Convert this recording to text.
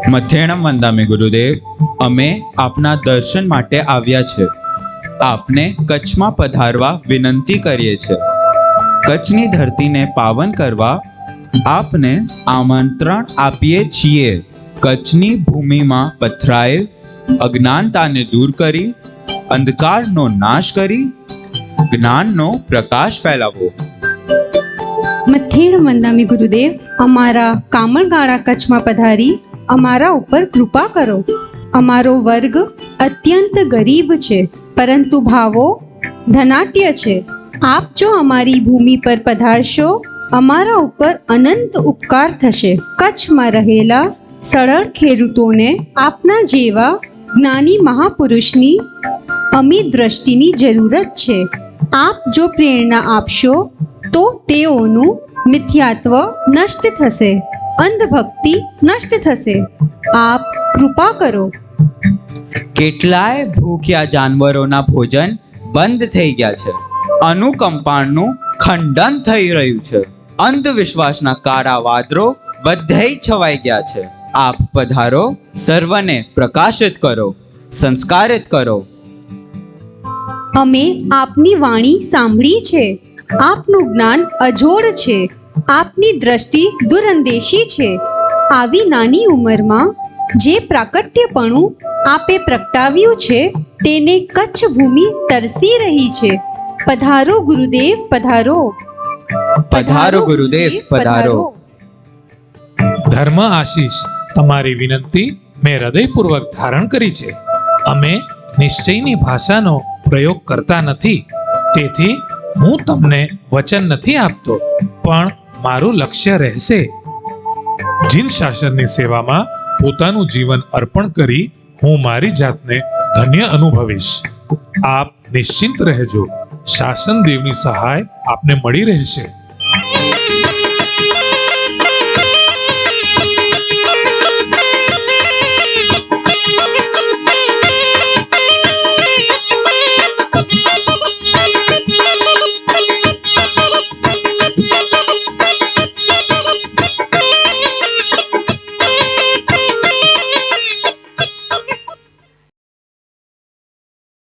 મથેણમ વંદામી ગુરુદેવ, અમે આપના દર્શન માટે આવ્યા છે. આપને કચ્છમાં પધારવા વિનંતી કરીએ છીએ. કચ્છની ધરતીને પાવન કરવા આપને આમંત્રણ આપીએ છીએ. કચ્છની ભૂમિમાં પથરાયેલ અજ્ઞાનતાને દૂર કરી, અંધકારનો નાશ કરી, જ્ઞાનનો પ્રકાશ ફેલાવો. મથેણ વંદામી ગુરુદેવ, અમારા કામળગાળા કચ્છમાં પધારી અમારા ઉપર કૃપા કરો. અમારો વર્ગ અત્યંત ગરીબ છે, પરંતુ ભાવો ધનાટ્ય છે. આપ જો અમારી ભૂમિ પર પધારશો, અમારા ઉપર અનંત ઉપકાર થશે. કચ્છમાં રહેલા સરળ ખેડૂતોને આપના જેવા જ્ઞાની મહાપુરુષની અમી દ્રષ્ટિની જરૂરત છે. આપ જો પ્રેરણા આપશો તો તેઓનું મિથ્યાત્વ નષ્ટ થશે, અંધભક્તિ નષ્ટ થશે. આપ કૃપા કરો. કેટલાય ભૂખ્યા જાનવરોના ભોજન બંધ થઈ ગયા છે. અનુકંપાનું ખંડન થઈ રહ્યું છે. અંધવિશ્વાસના કાળા વાદળો બધેય છવાઈ ગયા છે. આપ પધારો, સર્વને પ્રકાશિત કરો, સંસ્કારિત કરો. અમે આપની વાણી સાંભળી છે. આપનું જ્ઞાન અજોડ છે. આપની દ્રષ્ટિ દૂરંદેશી છે. આવી નાની ઉંમરમાં જે પ્રાકટ્યપણું આપે પ્રગટાવ્યું છે તેને કચ્છ ભૂમિ તરસી રહી છે. પધારો ગુરુદેવ, પધારો. પધારો ગુરુદેવ, પધારો. ધર્મ આશીષ, તમારી વિનંતી મેં હૃદયપૂર્વક ધારણ કરી છે. અમે નિશ્ચયની ભાષાનો પ્રયોગ કરતા નથી, તેથી હું તમને વચન નથી આપતો, પણ મારું લક્ષ્ય રહેશે. જીન શાસનની સેવામાં પોતાનું જીવન અર્પણ કરી હું મારી જાતને ધન્ય અનુભવીશ. આપ નિશ્ચિંત રહેજો. શાસન દેવની સહાય આપને મળી રહેશે.